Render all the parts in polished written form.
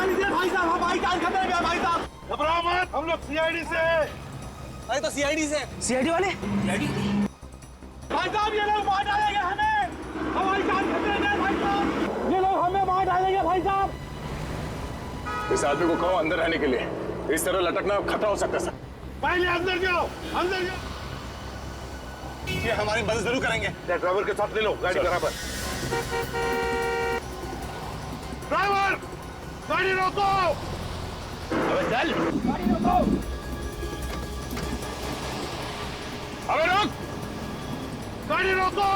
लीजिए भाई साहब, हमारी जान खतरे में है भाई साहब। घबराओ मत, हम लोग सीआईडी से हैं। अरे तो सीआईडी से। सीआईडी वाले? भाई साहब ये लोग मार डालेंगे हमें, हमारी जान खतरे में है भाई साहब, ये लोग हमें मार डालेंगे भाई साहब। इस आदमी को कहो अंदर रहने के लिए, इस तरह लटकना खतरा हो सकता है सर। पहले अंदर जाओ, अंदर जाओ। ये हमारी मदद जरूर करेंगे। ड्राइवर के साथ ले लो गाड़ी बराबर। ड्राइवर गाड़ी रोको। अबे चल, गाड़ी रोको। अबे रुक, गाड़ी रोको।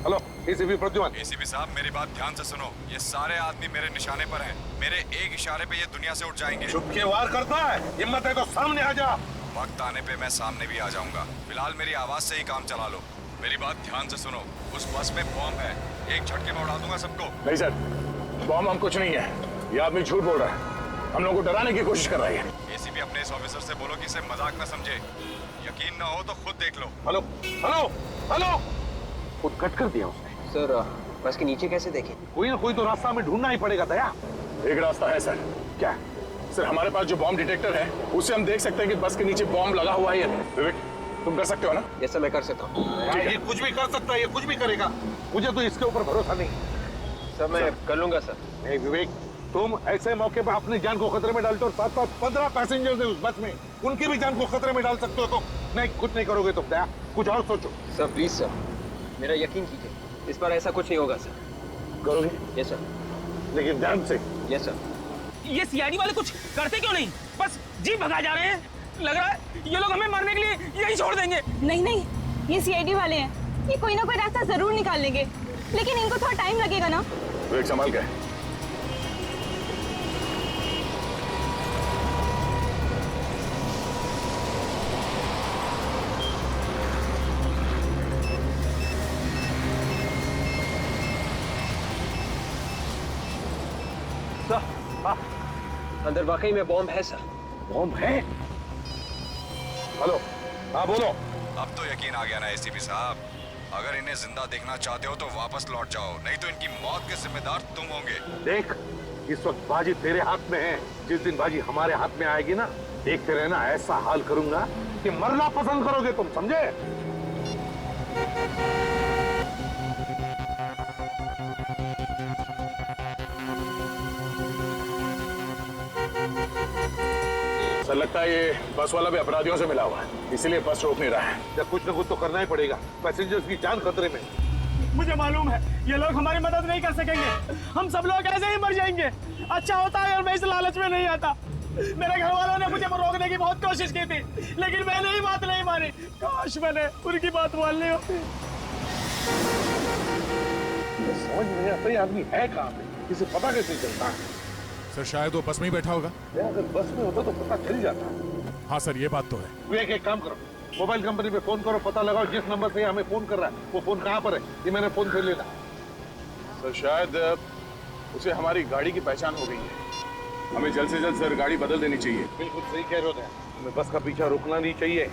Hello ACP Pradyuman. एसीपी साहब मेरी बात ध्यान से सुनो, ये सारे आदमी मेरे निशाने पर हैं। मेरे एक इशारे पे ये दुनिया से उठ जाएंगे। चुप के वार करता है, हिम्मत है तो सामने आ जा। वक्त आने पे मैं सामने भी आ जाऊंगा, फिलहाल मेरी आवाज से ही काम चला लो। मेरी बात ध्यान से सुनो, उस बस में बॉम्ब है, एक झटके में उड़ा दूंगा सबको। नहीं सर, बॉम्ब हम कुछ नहीं है, ये आदमी झूठ बोल रहा है, हम लोगों को डराने की कोशिश कर रही है। एसीपी अपने इस ऑफिसर से बोलो कि इसे मजाक न समझे, यकीन ना हो तो खुद देख लो। हेलो हेलो हेलो, खुद कट कर दिया उसने। सर बस के नीचे कैसे देखें? कोई ना कोई तो रास्ता हमें ढूंढना ही पड़ेगा। दया, एक रास्ता है सर। क्या? सर हमारे पास जो बॉम्ब डिटेक्टर है उससे हम देख सकते हैं कि बस के नीचे बॉम्ब लगा हुआ है। विवेक तुम कर सकते हो ना? ये सब मैं कर सकता हूँ। ये कुछ भी कर सकता है, ये कुछ भी करेगा, मुझे तो इसके ऊपर भरोसा नहीं। सर मैं कर लूंगा सर। नहीं विवेक, तुम ऐसे मौके पर अपनी जान को खतरे में डालते हो, साथ साथ 15 पैसेंजर्स हैं उस बस में, उनकी भी जान को खतरे में डाल सकते हो। तो नहीं, कुछ नहीं करोगे तो दया, कुछ और सोचो। सर प्लीज सर, मेरा यकीन कीजिए, इस बार ऐसा कुछ नहीं होगा सर। करोगे? Yes sir. लेकिन ध्यान से। Yes sir. ये सीआईडी वाले कुछ करते क्यों नहीं? बस जीप भगा जा रहे हैं, लग रहा है ये लोग हमें मारने के लिए यही छोड़ देंगे। नहीं नहीं, ये सीआईडी वाले हैं, ये कोई ना कोई रास्ता जरूर निकाल लेंगे, लेकिन इनको थोड़ा टाइम लगेगा ना। विवेक संभाल के। अंदर वाकई में बॉम्ब है सर। बॉम्ब है? हेलो, हाँ बोलो। अब तो यकीन आ गया ना एसीपी साहब, अगर इन्हें जिंदा देखना चाहते हो तो वापस लौट जाओ, नहीं तो इनकी मौत के जिम्मेदार तुम होंगे। देख, इस वक्त बाजी तेरे हाथ में है, जिस दिन बाजी हमारे हाथ में आएगी ना, देखते रहना, ऐसा हाल करूंगा कि मरना पसंद करोगे तुम, समझे? सर लगता है ये बस वाला भी अपराधियों से मिला हुआ है, इसीलिए बस रोक नहीं रहा है। जब कुछ न कुछ तो करना ही पड़ेगा, पैसेंजर्स की जान खतरे में। मुझे मालूम है ये लोग हमारी मदद नहीं कर सकेंगे, हम सब लोग ऐसे ही मर जाएंगे। अच्छा होता है और मैं इस लालच में नहीं आता। मेरे घर वालों ने मुझे रोकने की बहुत कोशिश की थी, लेकिन मैंने ही बात नहीं मानी। काश मैंने उनकी बात मान ली होती। समझ नहीं आता ये आदमी है कहाँ पे, किसे पता कैसे चलता है? सर शायद वो बस में ही बैठा होगा। अगर बस में होता तो पता चल जाता। हाँ सर ये बात तो है। विवेक एक काम करो, मोबाइल कंपनी पे फोन करो, पता लगाओ जिस नंबर से हमें फोन कर रहा है वो फोन कहाँ पर है, ये मैंने फोन कर लेना। सर शायद उसे हमारी गाड़ी की पहचान हो गई है, हमें जल्द से जल्द सर गाड़ी बदल देनी चाहिए। बिल्कुल सही कह रहे हो, हमें बस का पीछा रुकना नहीं चाहिए,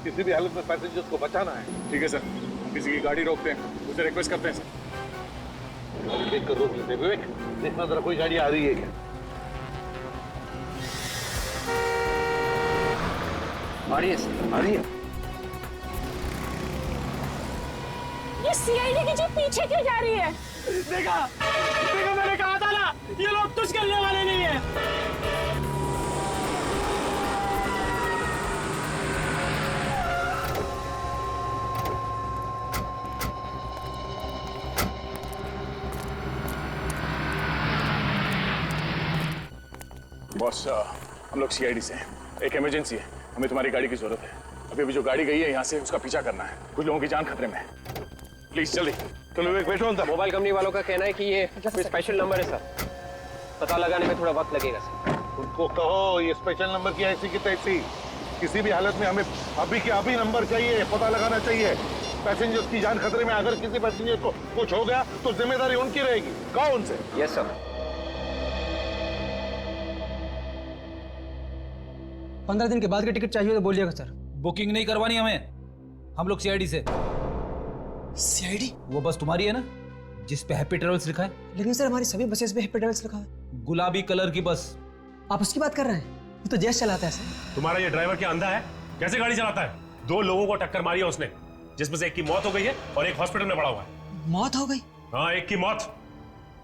किसी भी हालत में पैसेंजर्स को बचाना है। ठीक है सर, हम किसी की गाड़ी रोकते हैं, उसे रिक्वेस्ट करते हैं सर। देख कर रोक लेते। विवेक देखना जरा कोई गाड़ी आ रही है क्या? आ रही है सर। आ रही है। ये सीआईडी की जीप पीछे क्यों जा रही है? देखा देखा, मैंने कहा था ना ये लोग कुछ करने वाले नहीं है। बॉस हम लोग सीआईडी से हैं, एक इमरजेंसी है, हमें तुम्हारी गाड़ी की जरूरत है। अभी जो गाड़ी गई है यहाँ से उसका पीछा करना है, कुछ लोगों की जान खतरे में है, प्लीज जल्दी। चलो विवेक बैठो अंदर। मोबाइल कंपनी वालों का कहना है कि ये कोई स्पेशल नंबर है सर, पता लगाने में थोड़ा वक्त लगेगा सर। उनको कहो ये स्पेशल नंबर की ऐसी की तैसी, किसी भी हालत में हमें अभी के अभी नंबर चाहिए, पता लगाना चाहिए। पैसेंजर्स की जान खतरे में, अगर किसी पैसेंजर को कुछ हो गया तो जिम्मेदारी उनकी रहेगी। कहो उनसे। Yes sir. 15 दिन के बाद की टिकट चाहिए तो बोलिएगा सर। बुकिंग नहीं करवानी हमें, हम लोग सीआईडी से। सीआईडी? वो बस तुम्हारी है ना, जिस पे हैप्पी ट्रेवल्स लिखा है? लेकिन सर हमारी सभी बसेस पे हैप्पी ट्रेवल्स लिखा है। गुलाबी कलर की बस। आप उसकी बात कर रहे हैं? वो तो जैश चलाता है सर। तुम्हारा ये ड्राइवर क्या अंधा है? कैसे गाड़ी चलाता है? 2 लोगों को टक्कर मारी है उसने, जिसमें से एक की मौत हो गई है और एक हॉस्पिटल में पड़ा हुआ है। मौत हो गई? हाँ, एक की मौत।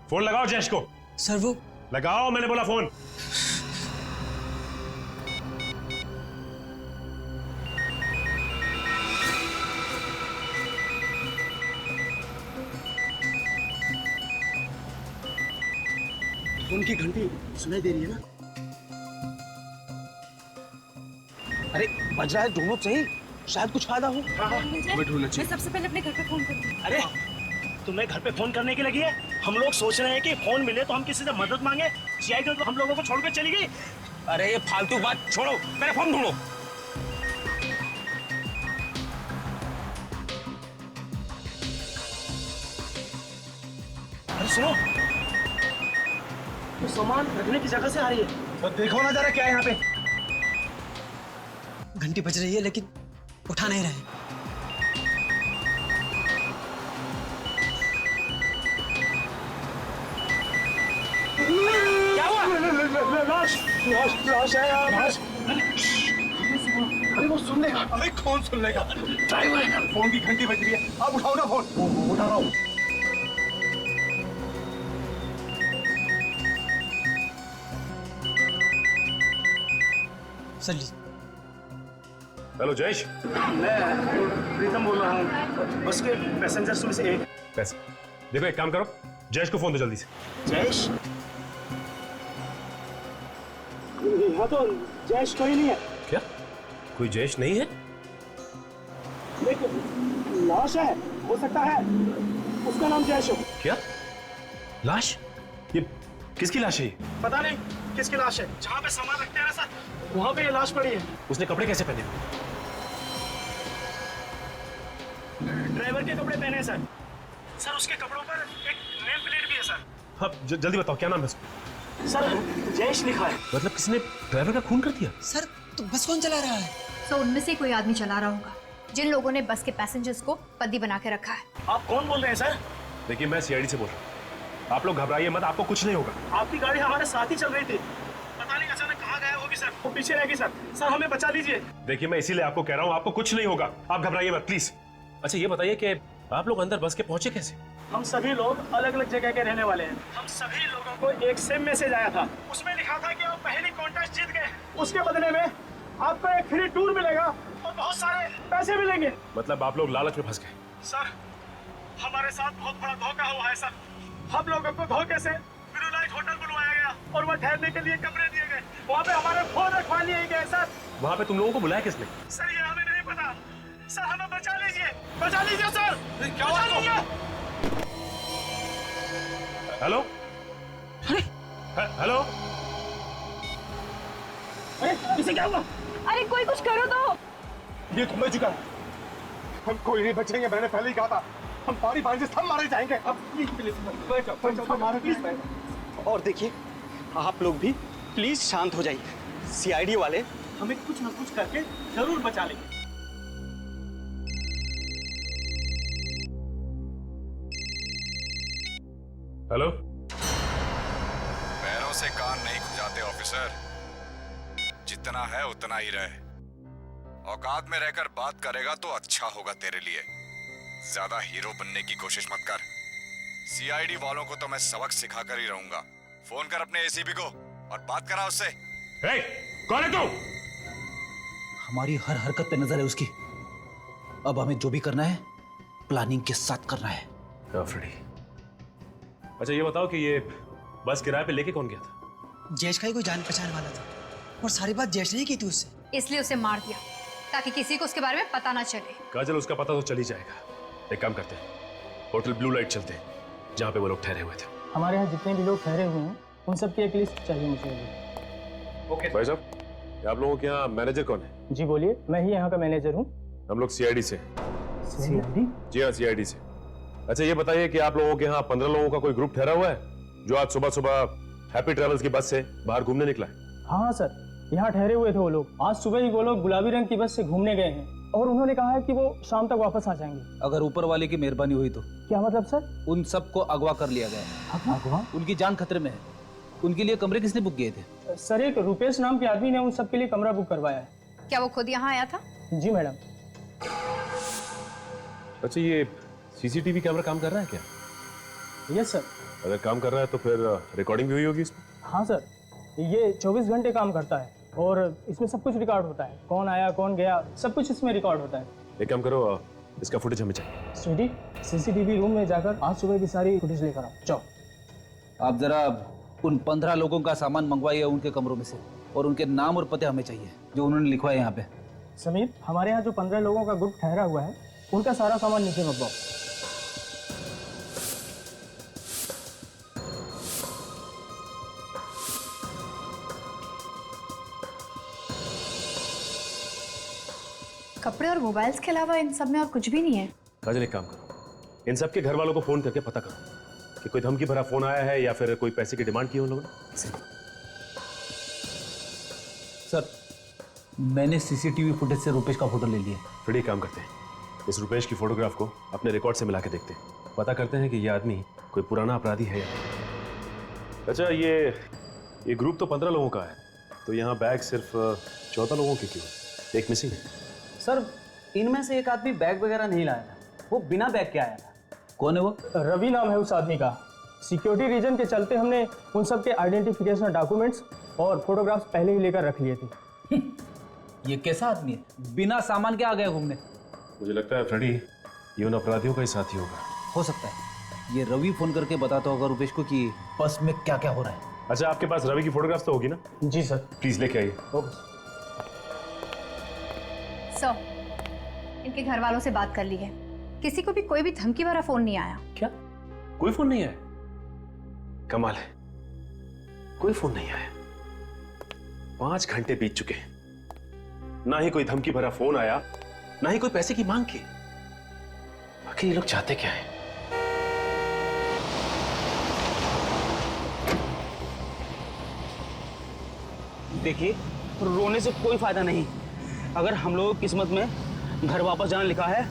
फोन लगाओ जैश को। सर वो लगाओ, मैंने बोला फोन। उनकी घंटी सुनाई दे रही है ना? अरे बज रहा है, ढूंढो सही, शायद कुछ फायदा हो। मैं सबसे पहले अपने घर पे फोन करूंगी। अरे तुम्हें घर पे फोन करने की लगी है? हम लोग सोच रहे हैं कि फोन मिले तो हम किसी से मदद मांगे। सीआईडी तो हम लोगों को छोड़कर चली गई। अरे ये फालतू बात छोड़ो, मेरा फोन ढूंढो। अरे सुनो, तो सामान रखने की जगह से आ रही है। तो देखो ना जरा क्या है यहाँ पे। घंटी बज रही है लेकिन उठा नहीं रहे। क्या हुआ? लाश लाश है यार। अरे वो सुन लेगा। अरे कौन सुन लेगा? ड्राइवर, फोन की घंटी बज रही है, आप उठाओ ना फोन। उठा रहा हूँ। सर लीजिए। हेलो जयेश। मैं प्रीतम बोल रहा हूँ, बस के पैसेंजर्स में से एक। पैसे देखो, एक काम करो, जयेश को फोन दो जल्दी से। जयेश? यहाँ तो जयेश कोई नहीं है। क्या कोई जयेश नहीं है? देखो, लाश है, हो सकता है उसका नाम जयेश हो। क्या लाश? ये किसकी लाश है? ये पता नहीं किसकी लाश है। जहाँ पे सामान रखते हैं ना सर, वहाँ पे ये लाश पड़ी है। उसने कपड़े कैसे पहने? ड्राइवर के कपड़े पहने हैं सर। सर उसके कपड़ों पर एक नेम प्लेट भी है सर। हाँ, जल्दी बताओ क्या नाम है उसका? सर जयेश लिखा है। मतलब किसी ने ड्राइवर का खून कर दिया? सर तो बस कौन चला रहा है? तो उनमें से कोई आदमी चला रहा होगा, जिन लोगों ने बस के पैसेंजर्स को बंदी बना के रखा है। आप कौन बोल रहे हैं सर? देखिए, मैं सीआईडी से बोल रहा हूँ। आप लोग घबराइए मत, आपको कुछ नहीं होगा। आपकी गाड़ी हमारे साथ ही चल रही थी, पता नहीं अचानक कहाँ गया होगी सर। वो पीछे रह गई सर। सर हमें बचा लीजिए। देखिए, मैं इसीलिए आपको कह रहा हूँ, आपको कुछ नहीं होगा, आप घबराइए मत प्लीज। अच्छा ये बताइए कि आप लोग अंदर बस के पहुंचे कैसे? हम सभी लोग अलग अलग जगह के रहने वाले हैं। हम सभी लोगों को एक सेम मैसेज आया था, उसमें लिखा था कि आप पहली कॉन्टेस्ट जीत गए, उसके बदले में आपको एक फ्री टूर मिलेगा और बहुत सारे पैसे मिलेंगे। मतलब आप लोग लालच में फंस गए? सर हमारे साथ बहुत बड़ा धोखा हुआ है सर। हम लोगों को धोखे से ब्लू लाइट होटल बुलवाया गया और वहाँ ठहरने के लिए कमरे दिए गए। वहाँ पे हमारे फोन रखवा लिए गए सर। वहाँ पे तुम लोगों को बुलाया किसने? सर ये हमें नहीं पता। सर हमें बचा लीजिए, बचा लीजिए सर। क्या बचा लीजिए? हेलो हेलो, अरे इसे क्या हुआ? अरे कोई कुछ करो तो। ये तुम बच चुका। हम कोई नहीं बचेंगे, मैंने पहले ही कहा था। हम पानी पानी से सब मारे जाएंगे। अब प्लीज और देखिए, आप लोग भी प्लीज शांत हो जाइए। सीआईडी वाले हमें कुछ ना कुछ करके जरूर बचा लेंगे। हेलो। पैरों से कान नहीं खुजाते ऑफिसर, जितना है उतना ही रहे। औकात में रहकर बात करेगा तो अच्छा होगा तेरे लिए। ज्यादा हीरो बनने की कोशिश मत कर। सीआईडी वालों को तो मैं सबक सिखा कर ही रहूंगा। फोन कर अपने एसीपी को और बात करा उससे। हे, कौन है तू? हमारी हर हरकत पे नजर है उसकी। अब हमें जो भी करना है प्लानिंग के साथ करना है। फ्रेडी, अच्छा ये बताओ कि ये बस किराए पे लेके कौन गया था? जयेश का ही कोई जान पहचान वाला था और सारी बात जयेश ने ही की थी उससे, इसलिए उसे मार दिया ताकि किसी को उसके बारे में पता ना चले। काजल, उसका पता तो चल ही जाएगा। एक काम करते हैं, होटल ब्लू लाइट चलते हैं जहाँ पे वो लोग ठहरे हुए थे। हमारे यहाँ जितने भी लोग ठहरे हुए हैं उन सब की एक लिस्ट चाहिए मुझे। ओके भाई साहब, आप लोगों के यहाँ मैनेजर कौन है? जी बोलिए, मैं ही यहाँ का मैनेजर हूँ। हम लोग सीआईडी से। सीआईडी? जी हाँ, सीआईडी से। अच्छा ये बताइए कि आप लोगों के यहाँ 15 लोगों का कोई ग्रुप ठहरा हुआ है जो आज सुबह सुबह हैप्पी ट्रेवल्स की बस से बाहर घूमने निकला है? हाँ सर, यहाँ ठहरे हुए थे वो लोग। आज सुबह ही वो लोग गुलाबी रंग की बस से घूमने गए हैं। और उन्होंने कहा है कि वो शाम तक वापस आ जाएंगे। अगर ऊपर वाले की मेहरबानी हुई तो? क्या मतलब सर? उन सबको अगवा कर लिया गया है। अगवा? उनकी जान खतरे में है। उनके लिए कमरे किसने बुक किए थे? सर एक रुपेश नाम के आदमी ने उन सबके लिए कमरा बुक करवाया है। क्या वो खुद यहाँ आया था? जी मैडम। अच्छा, ये सीसीटीवी कैमरा काम कर रहा है क्या? Yes sir. अगर काम कर रहा है तो फिर रिकॉर्डिंग भी हुई होगी इसमें? हाँ सर, ये 24 घंटे काम करता है और इसमें सब कुछ रिकॉर्ड होता है। कौन आया कौन गया सब कुछ इसमें रिकॉर्ड होता है। एक काम करो, इसका फुटेज हमें चाहिए। स्वीटी, सीसीटीवी रूम में जाकर आज सुबह की सारी फुटेज लेकर आओ। जाओ। आप जरा उन 15 लोगों का सामान मंगवाइए उनके कमरों में से, और उनके नाम और पते हमें चाहिए जो उन्होंने लिखवाए यहाँ पे। समीर, हमारे यहाँ जो 15 लोगों का ग्रुप ठहरा हुआ है उनका सारा सामान नीचे मंगवाओ। कपड़े और मोबाइल्स के अलावा इन सब में और कुछ भी नहीं है। काजल, एक काम करो, इन सबके घर वालों को फोन करके पता करो कि कोई धमकी भरा फोन आया है या फिर कोई पैसे की डिमांड की है उन लोगों ने। सर, मैंने सीसीटीवी फुटेज से रुपेश का फोटो ले लिया। फिर एक काम करते हैं, इस रुपेश की फोटोग्राफ को अपने रिकॉर्ड से मिला के देखते हैं, पता करते हैं कि ये आदमी कोई पुराना अपराधी है या नहीं। अच्छा, ये ग्रुप तो 15 लोगों का है, तो यहाँ बैग सिर्फ 14 लोगों के क्यों? एक मिसिंग है। सर, इनमें से एक आदमी बैग वगैरह नहीं लाया था, वो बिना बैग के आया था। कौन है वो? रवि नाम है उस आदमी का। सिक्योरिटी रीजन के चलते हमने उन सब के आइडेंटिफिकेशन डॉक्यूमेंट्स और फोटोग्राफ्स पहले ही लेकर रख लिए थे। ये कैसा आदमी है, बिना सामान के आ गया घूमने? मुझे लगता है फ्रेडी ये उन अपराधियों का ही साथी होगा। हो सकता है ये रवि फोन करके बताता होगा रुपेश को कि बस में क्या क्या हो रहा है। अच्छा, आपके पास रवि की फोटोग्राफ तो होगी ना? जी सर। प्लीज लेके आइए। सर, इनके घर वालों से बात कर ली है, किसी को भी कोई भी धमकी भरा फोन नहीं आया। क्या? कोई फोन नहीं आया? कमाल है, कोई फोन नहीं आया। 5 घंटे बीत चुके हैं, ना ही कोई धमकी भरा फोन आया, ना ही कोई पैसे की मांग की। आखिर ये लोग चाहते क्या है? देखिए, रोने से कोई फायदा नहीं। अगर हम लोगों की किस्मत में घर वापस जाना लिखा है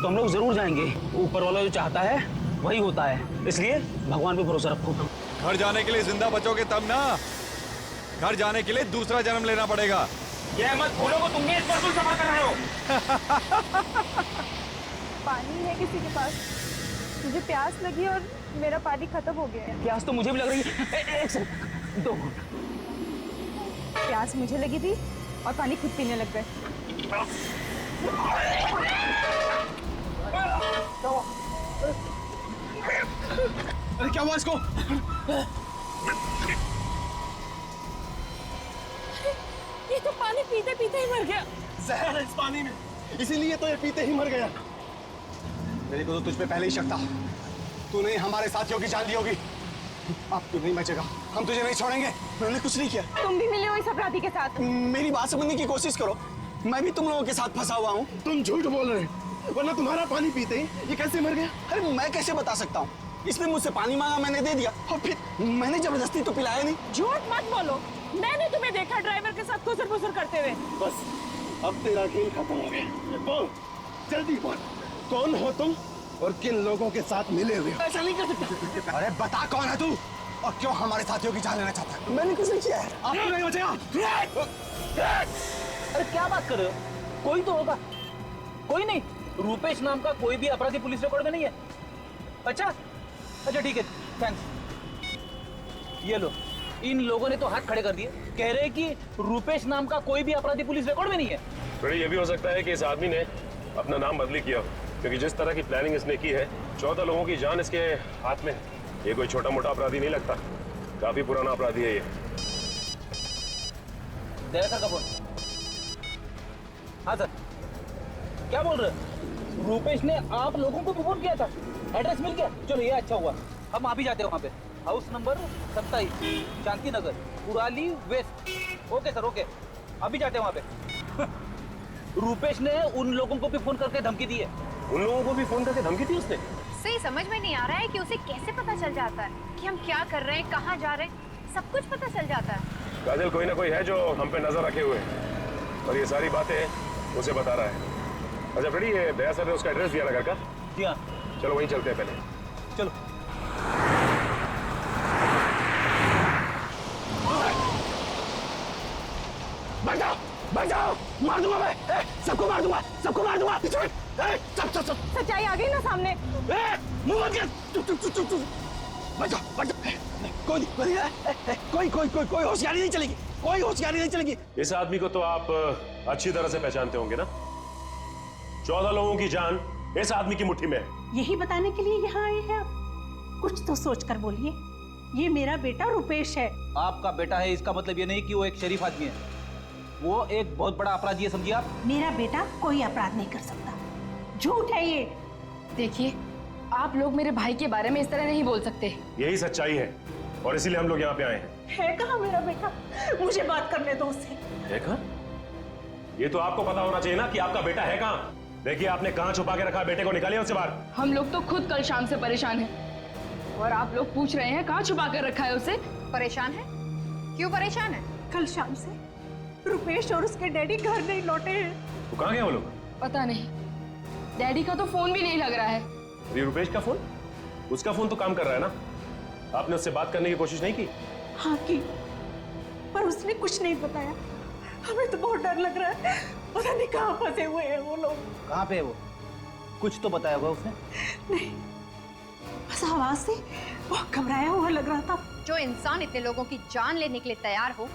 तो हम लोग जरूर जाएंगे। ऊपर वाला जो चाहता है वही होता है, इसलिए भगवान पे भरोसा रखो। घर जाने के लिए जिंदा बचोगे तब ना, घर जाने के लिए दूसरा जन्म लेना पड़ेगा। ये मत भूलो को तुम भी इस पर सफर कर रहे हो। पानी है किसी के पास? मुझे प्यास लगी और मेरा पानी खत्म हो गया है। प्यास तो मुझे भी लग रही है। एक सेकंड, 2 मिनट। प्यास मुझे लगी थी और पानी खुद पीने लग गए। अरे क्या हुआ इसको? ये तो पानी पीते पीते ही मर गया। जहर है इस पानी में, इसीलिए तो ये पीते ही मर गया। मेरे को तो तुझ पे पहले ही शक था, तूने हमारे साथियों की जान ली होगी। अब तू नहीं बचेगा, हम तुझे नहीं छोड़ेंगे। मैंने कुछ नहीं किया। तुम भी मिले हो इस अपराधी के साथ? मेरी बात समझने की कोशिश करो, मैं भी तुम लोगों के साथ फंसा हुआ हूँ। तुम झूठ बोल रहे हो, वरना तुम्हारा पानी पीते ही ये कैसे मर गया? अरे मैं कैसे बता सकता हूँ? इसने मुझसे पानी मांगा, मैंने दे दिया, और फिर मैंने जबरदस्ती तो पिलाया नहीं। झूठ मत बोलो, मैंने तुम्हें देखा ड्राइवर के साथ खुसर फुसर करते हुए। बस अब तेरा खेल खत्म हो गया। बोल, जल्दी बोल, कौन हो तुम और किन लोगों के साथ मिले हुए हो? ऐसा नहीं कर सकता। अरे बता कौन है तू और क्यों हमारे साथियों की जान लेना चाहता है? मैंने कुछ नहीं किया है। आपको नहीं बचेगा। अरे क्या बात कर रहे हो? कोई तो होगा। कोई नहीं, रुपेश नाम का कोई भी अपराधी पुलिस रिकॉर्ड में नहीं है। अच्छा ठीक है, थैंक्स। ये लो, इन लोगों ने तो हाथ खड़े कर दिए, कह रहे हैं कि रुपेश नाम का कोई भी अपराधी पुलिस रिकॉर्ड में नहीं है। फिर ये भी हो सकता है कि इस आदमी ने अपना नाम बदली किया हो, क्योंकि जिस तरह की प्लानिंग इसने की है, 14 लोगों की जान इसके हाथ में। ये कोई छोटा मोटा अपराधी नहीं लगता, काफी पुराना अपराधी है ये। सर का फोन। हाँ सर, क्या बोल रहे? रुपेश ने आप लोगों को भी फोन किया था? एड्रेस मिल गया? चलो ये अच्छा हुआ, हम आप ही जाते हैं वहाँ पे। House number 27, Shanti Nagar, Kurali west. Okay sir, okay, अभी जाते हैं वहाँ पे। रुपेश ने उन लोगों को भी फोन करके धमकी दी है। उन लोगों को भी फोन करके धमकी दी उसने? सही समझ में नहीं आ रहा है कि उसे कैसे पता चल जाता है कि हम क्या कर रहे हैं, कहाँ जा रहे हैं, सब कुछ पता चल जाता है। काजल, कोई ना कोई है जो हम पे नजर रखे हुए है और ये सारी बातें उसे बता रहा है। अच्छा फ्रेडी, ये दया सर ने उसका एड्रेस दिया ना घर का? जी हाँ। चलो वहीं चलते हैं पहले। चलो। बचाओ बचाओ, मार दूंगा मैं, सबको मार दूंगा, सबको मार दूंगा। सब सच्चाई आ गई ना सामने। मुंह बंद कर, चुप चुप चुप चुप। बचाओ बचाओ, कोई होशियारी नहीं चलेगी, कोई होशियारी नहीं चलेगी। इस आदमी को तो आप अच्छी तरह से पहचानते होंगे ना? 14 लोगों की जान इस आदमी की मुट्ठी में है। यही बताने के लिए यहाँ आए हैं आप? कुछ तो सोच कर बोलिए। ये मेरा बेटा रुपेश है। आपका बेटा है इसका मतलब ये नहीं कि वो एक शरीफ आदमी है, वो एक बहुत बड़ा अपराधी है, समझिए आप। मेरा बेटा कोई अपराध नहीं कर सकता, झूठ है ये। देखिए, आप लोग मेरे भाई के बारे में इस तरह नहीं बोल सकते। यही सच्चाई है और इसीलिए हम लोग यहाँ पे आए हैं। है कहाँ मेरा बेटा? मुझे बात करने दो उससे। है कहाँ? ये तो आपको पता होना चाहिए ना कि आपका बेटा है कहाँ। देखिए, आपने कहाँ छुपा के रखा है बेटे को, निकालिए उससे बाहर। हम लोग तो खुद कल शाम से परेशान हैं और आप लोग पूछ रहे हैं कहाँ छुपा कर रखा है उसे। परेशान है? क्यों परेशान है? कल शाम से रुपेश और उसके डैडी घर नहीं लौटे हैं। तो कहाँ गए वो लोग? पता नहीं, डैडी का तो फोन भी नहीं लग रहा है। अरे रुपेश का फोन? उसका फोन तो काम कर रहा है ना। आपने उससे बात करने की कोशिश नहीं की? हाँ की, पर उसने कुछ नहीं बताया। हमें तो बहुत डर लग रहा है, पता नहीं कहाँ फंसे हुए हैं वो लोग। कहाँ पे है वो? कुछ तो बताया होगा उसने? नहीं, बस आवाज से बहुत घबराया हुआ लग रहा था। जो इंसान इतने लोगों की जान लेने के लिए तैयार हो,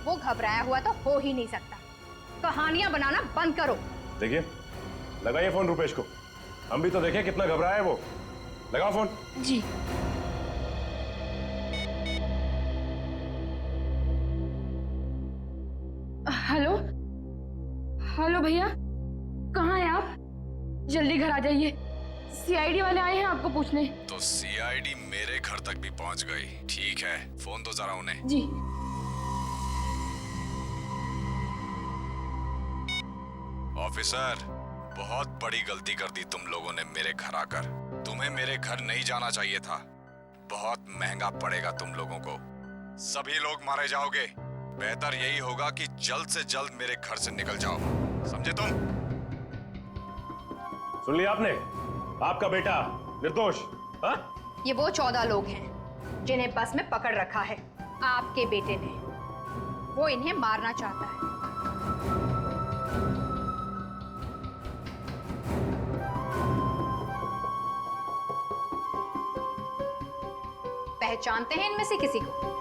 वो घबराया हुआ तो हो ही नहीं सकता। कहानियां बनाना बंद करो। देखिए, लगाइए फोन रुपेश को, हम भी तो देखें कितना घबराया है वो। लगाओ फोन। जी। हेलो हेलो भैया, कहाँ हैं आप? जल्दी घर आ जाइए, सीआईडी वाले आए हैं आपको पूछने। तो सीआईडी मेरे घर तक भी पहुंच गई। ठीक है, फोन दो जरा उन्हें। जी। ऑफिसर, बहुत बड़ी गलती कर दी तुम लोगों ने मेरे घर आकर। तुम्हें मेरे घर नहीं जाना चाहिए था। बहुत महंगा पड़ेगा तुम लोगों को। सभी लोग मारे जाओगे। बेहतर यही होगा कि जल्द से जल्द मेरे घर से निकल जाओ, समझे तुम? सुन लिया आपने? आपका बेटा निर्दोष। हाँ? ये वो 14 लोग हैं जिन्हें बस में पकड़ रखा है आपके बेटे ने। वो इन्हें मारना चाहता है। पहचानते हैं इनमें से किसी को?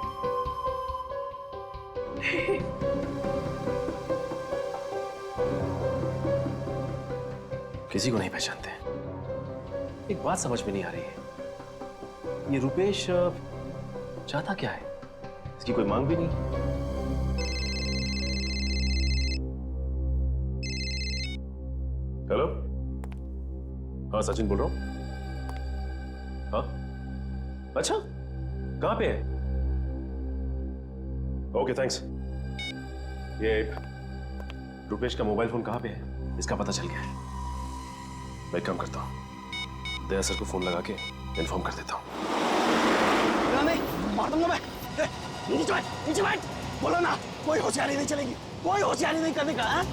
किसी को नहीं पहचानते। एक बात समझ में नहीं आ रही है, ये रुपेश चाहता क्या है? इसकी कोई मांग भी नहीं। हेलो, हाँ सचिन बोल रहा हूं। हाँ, अच्छा, कहां पे है? Okay thanks. ये रुपेश का मोबाइल फोन कहां पे है? इसका पता चल गया है। मैं एक काम करता हूं, दया सर को फोन लगा के इन्फॉर्म कर देता हूं। नहीं, मार दूंगा मैं। नीचे बैठ, बोलो ना, कोई होशियारी नहीं चलेगी, कोई होशियारी नहीं करने का। हाँ?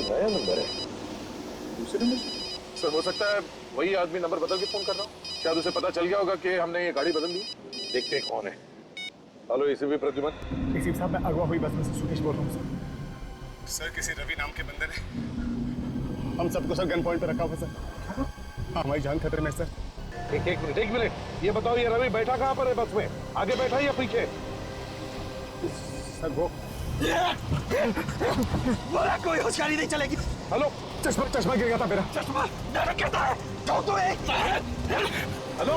नया नंबर है, दूसरे नंबर से? सर हो सकता है वही आदमी नंबर बदल के फोन कर रहा हूँ। शायद उसे पता चल गया होगा कि हमने ये गाड़ी बदल दी। देखते हैं कौन है। Hello ACP Pradyuman. एसीपी साहब, मैं अगवा हुई बस में से सुकेश बोल रहा हूँ सर। किसी रवि नाम के बंदे ने हम सबको सर गन पॉइंट पे रखा हुआ सर। हाँ, हमारी जान खतरे में सर। एक मिनट, ये बताओ ये रवि बैठा कहाँ पर है बस में? आगे बैठा या पीछे? सर वो बोला कोई होशियारी नहीं चलेगी। हेलो, चश्मा गिर गया था मेरा। चश्मा कहता है तो हेलो,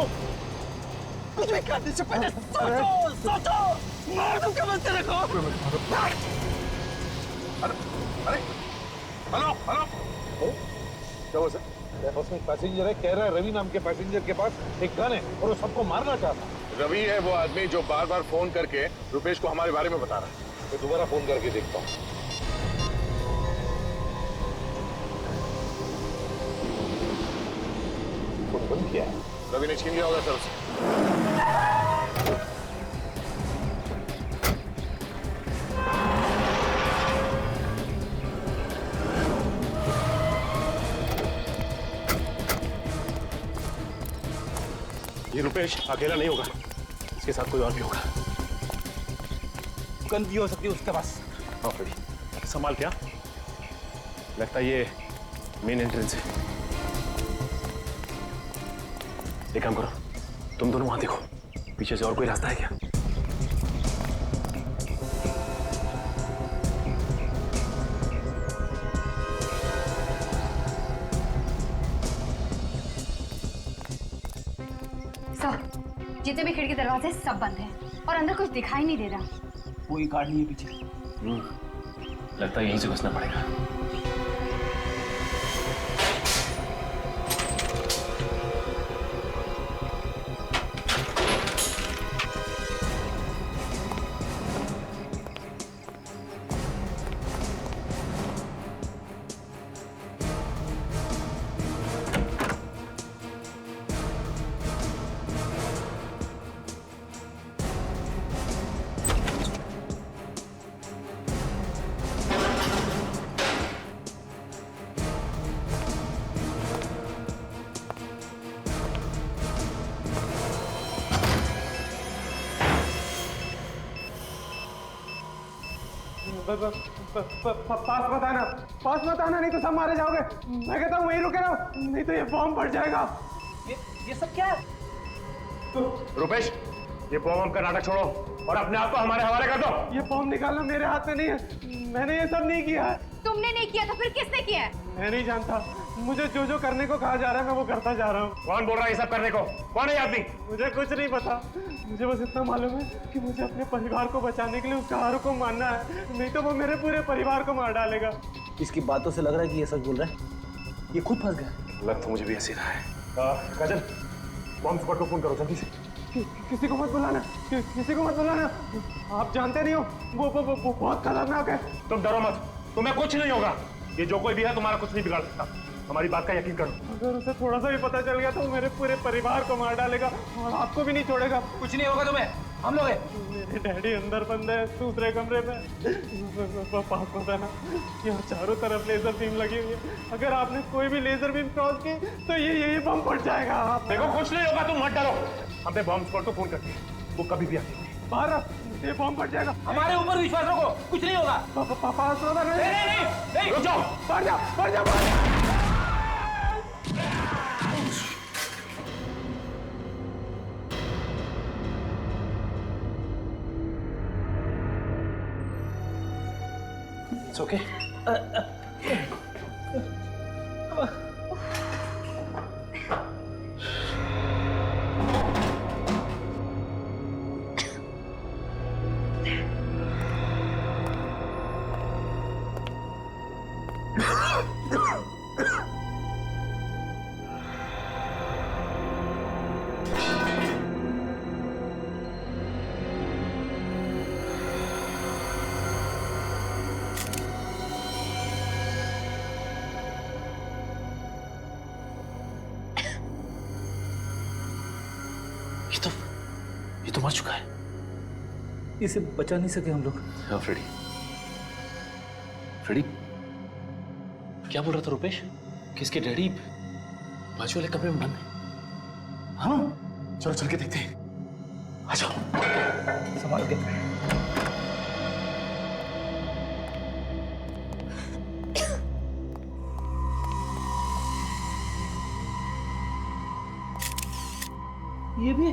कुछ भी करने से पहले सोचो। मार दूं क्या बंद रखो। अरे हेलो, क्या हुआ सर? बस में पैसेंजर है, कह रहा है रवि नाम के पैसेंजर के पास एक गन है और वो सबको मारना चाहता है। रवि है वो आदमी जो बार बार फोन करके रुपेश को हमारे बारे में बता रहा है। मैं दोबारा फोन करके देखता हूँ। बंद किया है। रवि ने छीन लिया होगा सर उसे। ये रुपेश अकेला नहीं होगा, इसके साथ कोई और भी होगा। गन भी हो सकती है उसके पास। हाँ फ्रेडी, संभाल क्या? लगता है ये मेन एंट्रेंस है। एक काम करो, तुम दोनों वहां देखो, पीछे से और कोई रास्ता है क्या? सर, जितने भी खिड़की दरवाजे सब बंद हैं और अंदर कुछ दिखाई नहीं दे रहा। कोई गार्ड नहीं है पीछे। लगता है यहीं से घुसना पड़ेगा। पास मत आना, नहीं तो सब मारे जाओगे। मैं कहता हूँ वहीं रुके रहो, नहीं तो ये बॉम्ब फट जाएगा। ये सब क्या है? रुपेश, ये बॉम्ब का नाटक छोड़ो और अपने आप को हमारे हवाले कर दो। ये बॉम्ब निकालना मेरे हाथ में नहीं है, मैंने ये सब नहीं किया है। तुमने नहीं किया तो फिर किसने किया है? मैं नहीं जानता, मुझे जो जो करने को कहा जा रहा है मैं वो करता जा रहा हूँ। कौन बोल रहा है ये सब करने को? कौन है ये आदमी? मुझे कुछ नहीं पता, मुझे बस इतना मालूम है कि मुझे अपने परिवार को बचाने के लिए उसका हर को मानना है, नहीं तो वो मेरे पूरे परिवार को मार डालेगा। इसकी बातों से लग रहा है कि ये सच बोल रहा है। ये खुद फंस गया। लग तो मुझे भी ऐसे रहा है। काजल, बॉम्ब स्क्वाड को फोन करो जल्दी से। किसी को मत बुलाना, किसी को मत बुलाना। आप जानते नहीं हो वो बहुत खतरनाक है। तुम डरो मत, तुम्हें कुछ नहीं होगा। ये जो कोई भी है तुम्हारा कुछ नहीं बिगाड़ सकता, हमारी बात का यकीन करो। अगर उसे थोड़ा सा भी पता चल गया तो वो मेरे पूरे परिवार को मार डालेगा और आपको भी नहीं छोड़ेगा। कुछ नहीं होगा तुम्हें, हम लोग हैं। मेरे डैडी अंदर बंद है दूसरे कमरे में। पास पता ना, यहाँ चारों तरफ लेजर बीम लगी हुई है, अगर आपने कोई भी लेजर बीम क्रॉस की तो ये बम फट जाएगा। आप देखो कुछ नहीं होगा, तुम मत डरो। हमने बॉम्ब स्क्वाड को फोन करते हैं, वो कभी भी आते हैं। बाहर ये बम फट जाएगा। हमारे ऊपर विश्वास रखो, कुछ नहीं होगा। पास पता नहीं, रुक जाओ, बढ़ जाओ, बढ़ जाओ, बढ़ जाओ। It's okay. ये तो मर चुका है। इसे बचा नहीं सके हम लोग। हाँ फ्रेडी, फ्रेडी क्या बोल रहा था रुपेश? कि इसके डैडी बाजू वाले कमरे में बंद है। हाँ चलो चल के देखते हैं, आ जाओ। संभाल के। ये भी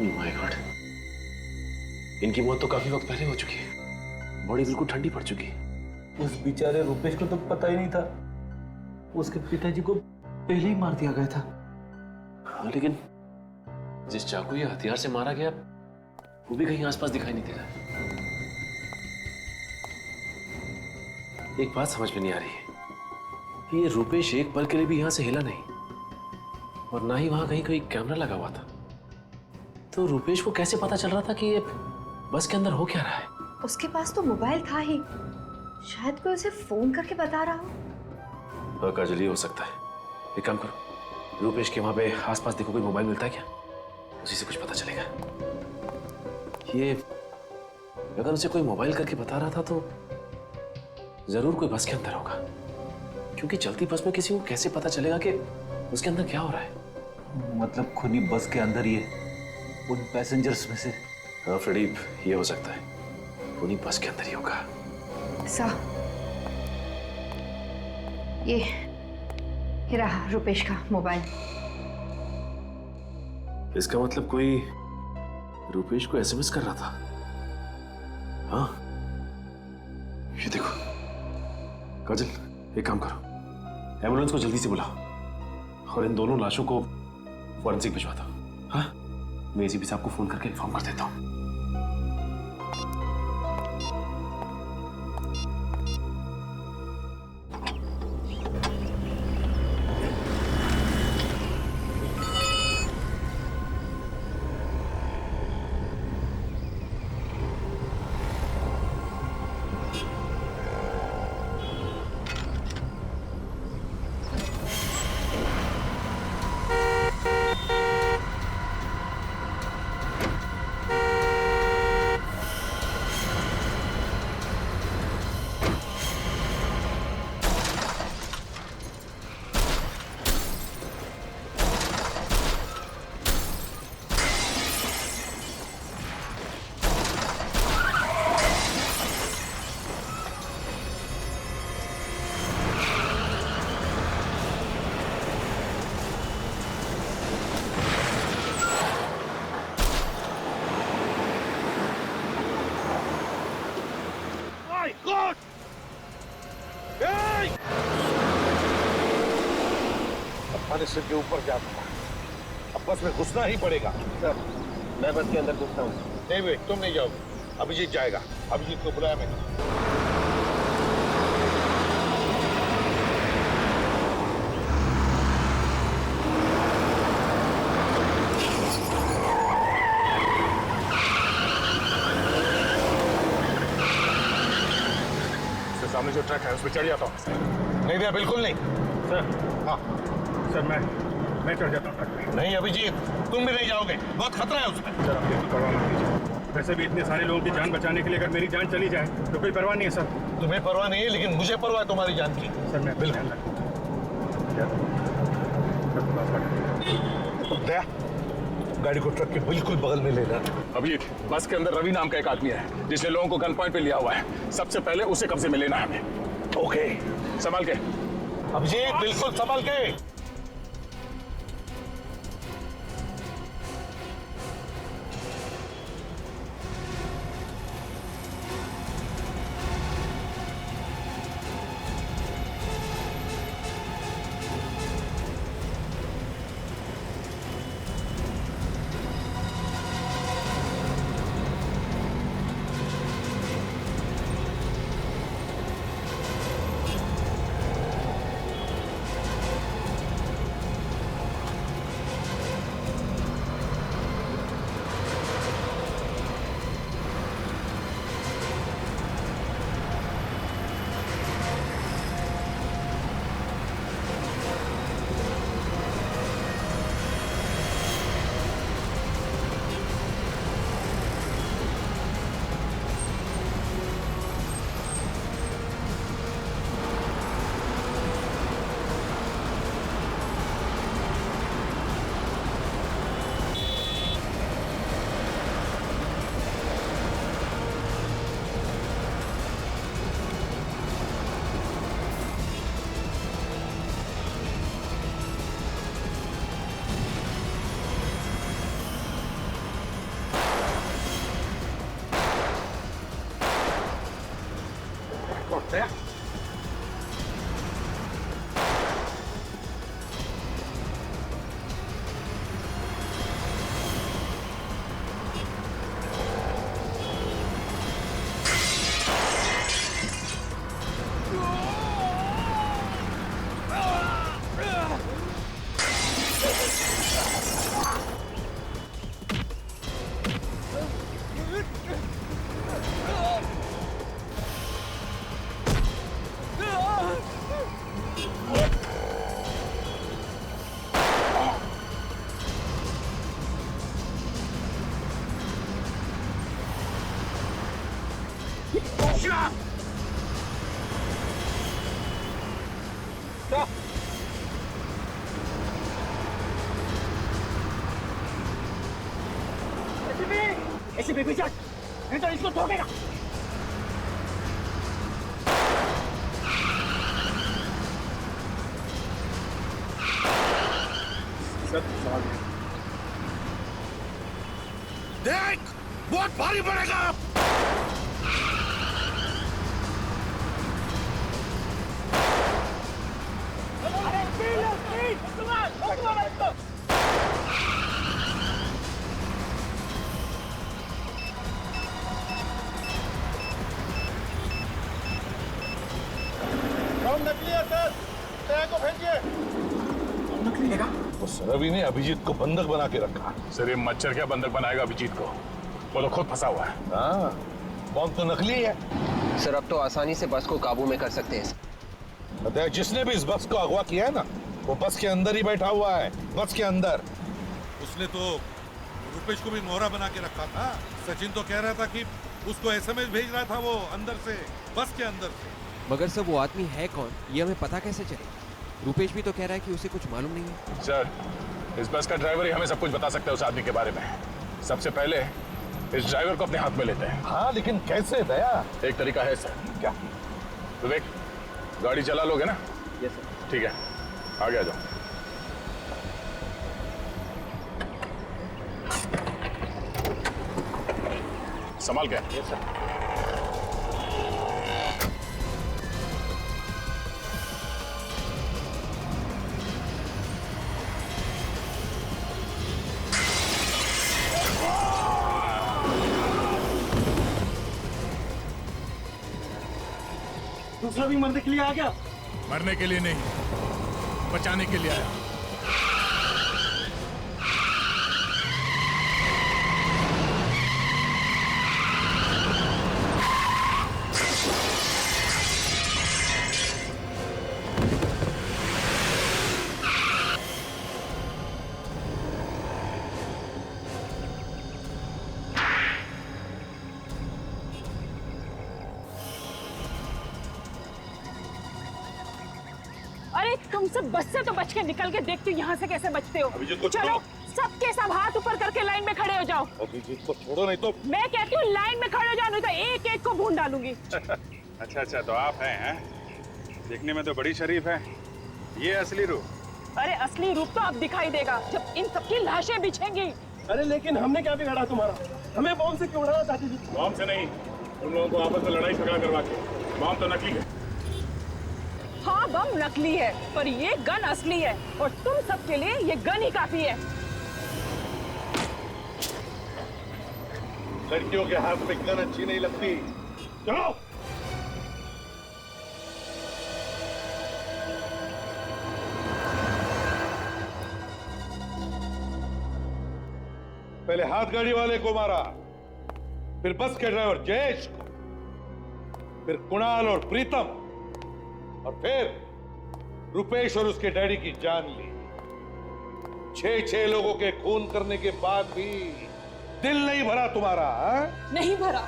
माय गॉड, इनकी मौत तो काफी वक्त पहले हो चुकी है, बॉडी बिल्कुल ठंडी पड़ चुकी है। उस बेचारे रुपेश को तो पता ही नहीं था, उसके पिताजी को पहले ही मार दिया गया था। हाँ, लेकिन जिस चाकू या हथियार से मारा गया वो भी कहीं आसपास दिखाई नहीं दे रहा। एक बात समझ में नहीं आ रही है कि ये रुपेश एक पल के लिए भी यहां से हिला नहीं और ना ही वहां कहीं कोई कैमरा लगा हुआ था। तो रुपेश को कैसे पता चल रहा था कि ये बस के अंदर हो क्या रहा है? उसके पास तो मोबाइल था ही, शायद कोई उसे फोन करके बता रहा हो। हाँ काजल, ये हो सकता है। एक काम करो, रूपेश के वहां पे आसपास देखो कोई मोबाइल मिलता है क्या, उसी से कुछ पता चलेगा। ये अगर उसे कोई मोबाइल करके बता रहा था तो जरूर कोई बस के अंदर होगा, क्योंकि चलती बस में किसी को कैसे पता चलेगा कि उसके अंदर क्या हो रहा है। मतलब खुनी बस के अंदर ही है, उन पैसेंजर्स में से। हाँ फ्रेडी, ये हो सकता है, खुनी बस के अंदर ही होगा। सा ये रहा रुपेश का मोबाइल। इसका मतलब कोई रुपेश को एसएमएस कर रहा था। हाँ, ये देखो काजल, एक काम करो, एम्बुलेंस को जल्दी से बुलाओ और इन दोनों लाशों को फॉरेंसिक भिजवा दो। हाँ, मैं एसीपी साहब को फोन करके इन्फॉर्म कर देता हूँ। सिर के ऊपर जा पड़ा, अब बस में घुसना ही पड़ेगा। सर, मैं बस के अंदर घुसता हूँ। नहीं भाई, तुम नहीं जाओगे, अभिजीत जाएगा। अभिजीत को बुलाया मैंने। सामने जो ट्रक है उस पर चढ़ जाता हूँ। नहीं भैया, बिल्कुल नहीं। सर, हाँ सर मैं चढ़ जाता हूँ ट्रक पे। नहीं अभिजीत, तुम भी नहीं जाओगे, बहुत खतरा है उसमें। सर, आप बिल्कुल परवाह मत कीजिए। वैसे भी इतने सारे लोगों की जान बचाने के लिए अगर मेरी जान चली जाए तो कोई परवाह नहीं है सर। तुम्हें परवाह नहीं है, लेकिन मुझे परवाह है तुम्हारी जान की। सर मैं बिल्कुल दया, गाड़ी को ट्रक के बिल्कुल बगल में लेना। अभी बस के अंदर रवि नाम का एक आदमी है जिसने लोगों को गन पॉइंट पे लिया हुआ है। सबसे पहले उसे कब्जे में लेना है हमें। ओके, संभाल के। अभिजीत बिल्कुल संभाल के। ऐसे बेबी जाट नहीं तो इसको ठोकेगा। देख बहुत भारी पड़ेगा। नकली है सर, तय को भेजिए। नकली है? वो रवि ने अभिजीत को बंधक बना के रखा। सर ये मच्छर क्या बंधक बनाएगा अभिजीत को? वो तो खुद फंसा हुआ है। हाँ, बॉम्ब तो नकली है। सर अब तो आसानी से बस को काबू में कर सकते हैं। बताया जिसने भी इस बस को अगवा किया है ना, वो बस के अंदर ही बैठा हुआ है, बस के अंदर। उसने तो रुपेश को भी मोहरा बना के रखा था। सचिन तो कह रहा था कि उसको एसएमएस भेज रहा था वो अंदर से, बस के अंदर से। मगर सर वो आदमी है कौन, ये हमें पता कैसे चले? रुपेश भी तो कह रहा है कि उसे कुछ मालूम नहीं है। सर इस बस का ड्राइवर ही हमें सब कुछ बता सकता है उस आदमी के बारे में। सबसे पहले इस ड्राइवर को अपने हाथ में लेते हैं। हाँ लेकिन कैसे दया? एक तरीका है सर। क्या? विवेक गाड़ी चला लोगे ना? Yes sir. ठीक है आगे आ जाओ। संभाल के। Yes sir. दूसरा भी मरने के लिए आ गया। मरने के लिए नहीं, बचाने के लिए आया। अरे तुम सब बस से तो बच के निकल के देखती हो यहाँ से कैसे बचते हो। चलो सबके सब हाथ ऊपर करके लाइन में खड़े हो जाओ। अभिजीत को छोड़ो नहीं तो। मैं कहती हूँ लाइन में खड़े हो जाओ, नहीं तो एक एक को भून डालूंगी। अच्छा तो आप हैं? देखने में तो बड़ी शरीफ है। ये असली रूप? अरे असली रूप तो अब दिखाई देगा जब इन सबकी लाशें बिछेंगी। अरे लेकिन हमने क्या बिगाड़ा तुम्हारा? हमें बॉम्ब से क्यों उड़ाना चाहती थी? बॉम्ब से नहीं, तुम लोगों को आपस में लड़ाई झगड़ा करवा के। बॉम्ब तो नकली है। हाँ बम नकली है पर ये गन असली है और तुम सबके लिए ये गन ही काफी है। लड़कियों के हाथ में गन अच्छी नहीं लगती। चलो पहले हाथ गाड़ी वाले को मारा, फिर बस के ड्राइवर जयेश को, फिर कुणाल और प्रीतम, और फिर रुपेश और उसके डैडी की जान ली। 6 लोगों के खून करने के बाद भी दिल नहीं भरा तुम्हारा? नहीं भरा।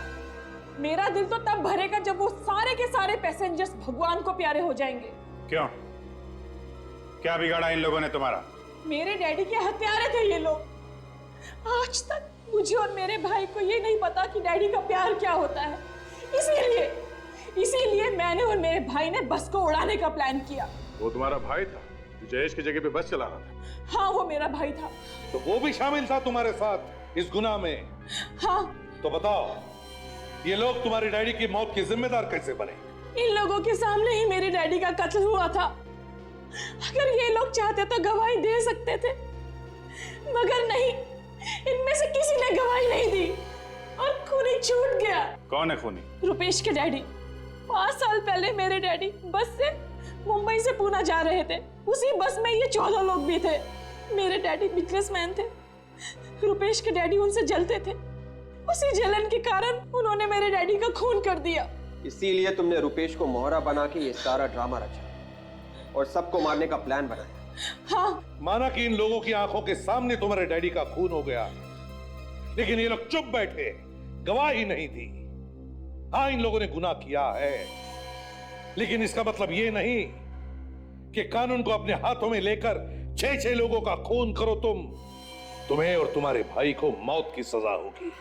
मेरा दिल तो तब भरेगा जब वो सारे के सारे पैसेंजर्स भगवान को प्यारे हो जाएंगे। क्यों? क्या बिगाड़ा इन लोगों ने तुम्हारा? मेरे डैडी के हत्यारे थे ये लोग। आज तक मुझे और मेरे भाई को ये नहीं पता कि डैडी का प्यार क्या होता है। इसीलिए मैंने और मेरे भाई ने बस को उड़ाने का प्लान किया। वो तुम्हारा भाई था जो जयेश की जगह पे बस चला रहा था? हाँ वो मेरा भाई था। तो वो भी शामिल था तुम्हारे साथ इस गुनाह में? हाँ। तो बताओ ये लोग तुम्हारी डैडी की मौत के जिम्मेदार कैसे बने? इन लोगों के सामने ही मेरे डैडी का कत्ल हुआ था। अगर ये लोग चाहते तो गवाही दे सकते थे, मगर नहीं, इनमें से किसी ने गवाही नहीं दी और खूनी छूट गया। कौन है खूनी? रुपेश के डैडी। 5 साल पहले मेरे डैडी बस से मुंबई से पूना जा रहे थे। उसी बस में ये 14 लोग भी थे। मेरे डैडी बिजनेसमैन थे, रुपेश के डैडी उनसे जलते थे। उसी जलन के कारण उन्होंने मेरे डैडी का खून कर दिया। इसीलिए तुमने रुपेश को मोहरा बना के ये सारा ड्रामा रचा और सबको मारने का प्लान बनाया। हाँ। माना कि इन लोगों की आंखों के सामने तुम्हारे डैडी का खून हो गया, लेकिन ये लोग चुप बैठे, गवाही नहीं दी। हाँ, इन लोगों ने गुनाह किया है, लेकिन इसका मतलब ये नहीं कि कानून को अपने हाथों में लेकर 6-6 लोगों का खून करो तुम। तुम्हें और तुम्हारे भाई को मौत की सजा होगी।